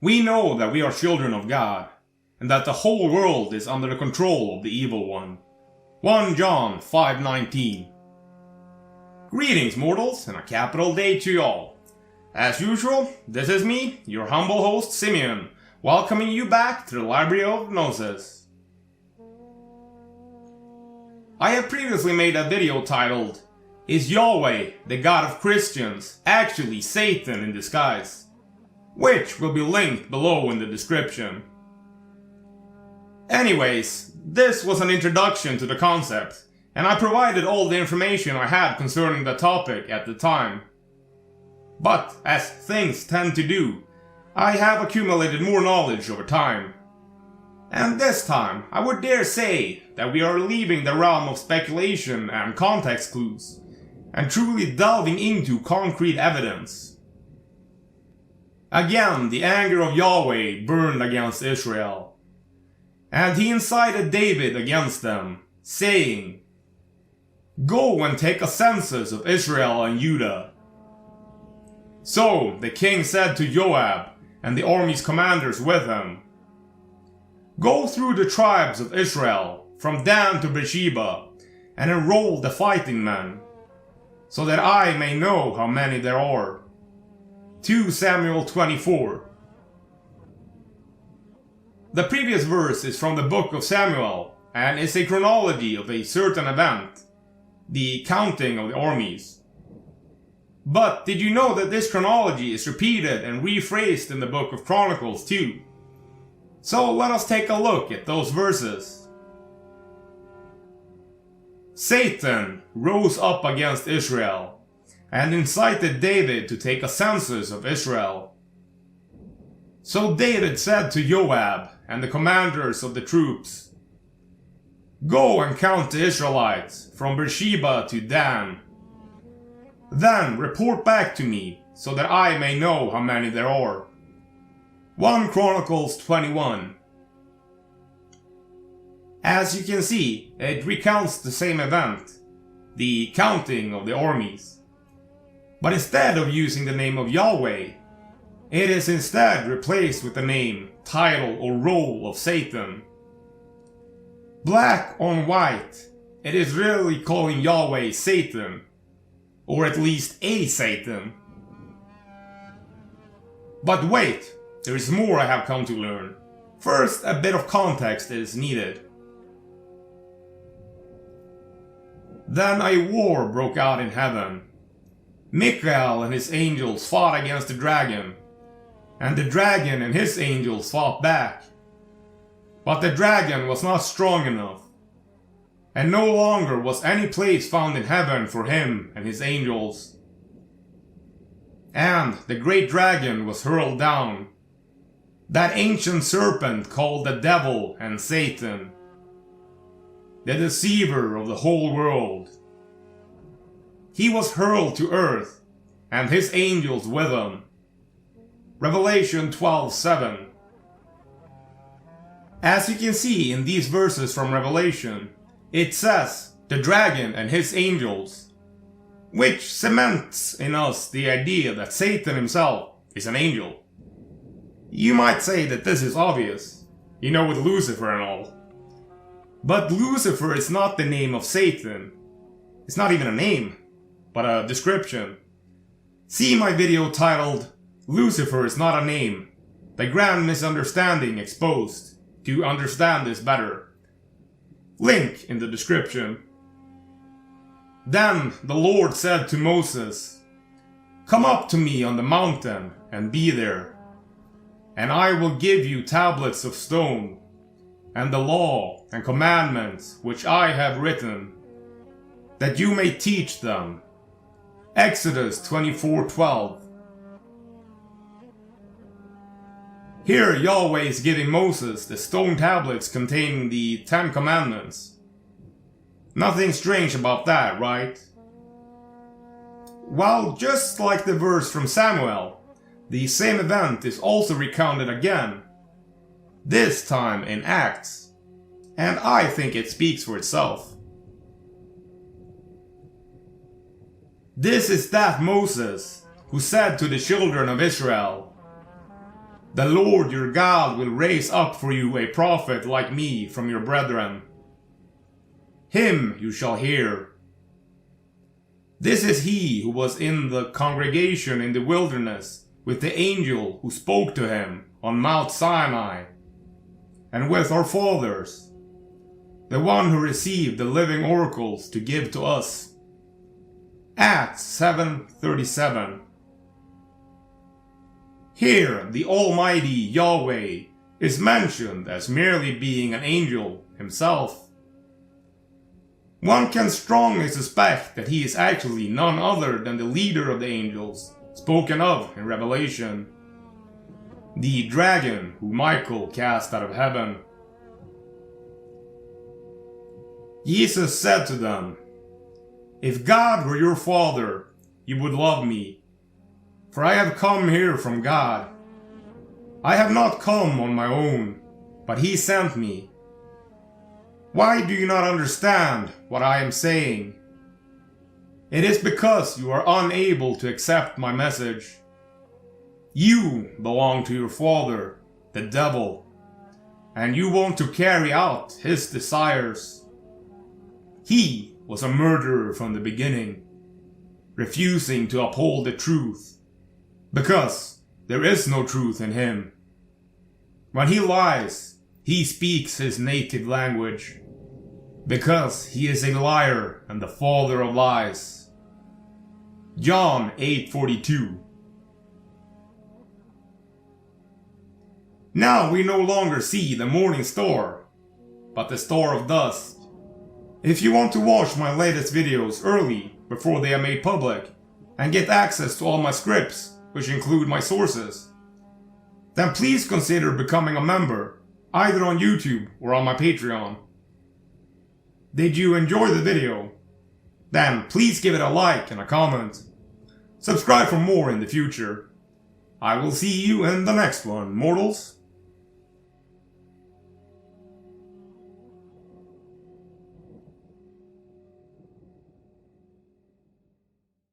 We know that we are children of God, and that the whole world is under the control of the evil one. 1 John 5:19. Greetings, mortals, and a capital day to y'all. As usual, this is me, your humble host Simeon, welcoming you back to the Library of Gnosis. I have previously made a video titled, "Is Yahweh, the God of Christians, actually Satan in disguise?" which will be linked below in the description. Anyways, this was an introduction to the concept, and I provided all the information I had concerning the topic at the time. But, as things tend to do, I have accumulated more knowledge over time. And this time, I would dare say that we are leaving the realm of speculation and context clues, and truly delving into concrete evidence. Again, the anger of Yahweh burned against Israel, and he incited David against them, saying, "Go and take a census of Israel and Judah." So the king said to Joab and the army's commanders with him, "Go through the tribes of Israel, from Dan to Beersheba, and enroll the fighting men, so that I may know how many there are." 2 Samuel 24. The previous verse is from the book of Samuel, and is a chronology of a certain event, the counting of the armies. But did you know that this chronology is repeated and rephrased in the book of Chronicles too? So let us take a look at those verses. Satan rose up against Israel, and incited David to take a census of Israel. So David said to Joab and the commanders of the troops, "Go and count the Israelites from Beersheba to Dan. Then report back to me, so that I may know how many there are." 1 Chronicles 21. As you can see, it recounts the same event, the counting of the armies. But instead of using the name of Yahweh, it is instead replaced with the name, title, or role of Satan. Black on white, it is really calling Yahweh Satan, or at least a Satan. But wait, there is more I have come to learn. First, a bit of context is needed. Then a war broke out in heaven. Michael and his angels fought against the dragon, and the dragon and his angels fought back. But the dragon was not strong enough, and no longer was any place found in heaven for him and his angels. And the great dragon was hurled down, that ancient serpent called the devil and Satan, the deceiver of the whole world. He was hurled to earth, and his angels with him. Revelation 12:7. As you can see in these verses from Revelation, it says the dragon and his angels, which cements in us the idea that Satan himself is an angel. You might say that this is obvious, with Lucifer and all. But Lucifer is not the name of Satan. It's not even a name, but a description. See my video titled, "Lucifer is not a name, the grand misunderstanding exposed," to understand this better. Link in the description. Then the Lord said to Moses, "Come up to me on the mountain and be there, and I will give you tablets of stone, and the law and commandments which I have written, that you may teach them." Exodus 24:12. Here Yahweh is giving Moses the stone tablets containing the 10 Commandments. Nothing strange about that, right? Well, just like the verse from Samuel, the same event is also recounted again, this time in Acts, and I think it speaks for itself. This is that Moses who said to the children of Israel, The Lord your God will raise up for you a prophet like me from your brethren. Him you shall hear. This is he who was in the congregation in the wilderness with the angel who spoke to him on Mount Sinai, and with our fathers, the one who received the living oracles to give to us. Acts 7:37. Here the Almighty Yahweh is mentioned as merely being an angel himself. One can strongly suspect that he is actually none other than the leader of the angels spoken of in Revelation, the dragon who Michael cast out of heaven. Jesus said to them, "If God were your Father, you would love me, for I have come here from God. I have not come on my own, but he sent me. Why do you not understand what I am saying? It is because you are unable to accept my message. You belong to your father, the devil, and you want to carry out his desires. He was a murderer from the beginning, refusing to uphold the truth, because there is no truth in him. When he lies, he speaks his native language, because he is a liar and the father of lies." John 8:42. Now we no longer see the morning star, but the star of dusk. If you want to watch my latest videos early before they are made public, and get access to all my scripts, which include my sources, then please consider becoming a member, either on YouTube or on my Patreon. Did you enjoy the video? Then please give it a like and a comment. Subscribe for more in the future. I will see you in the next one, mortals.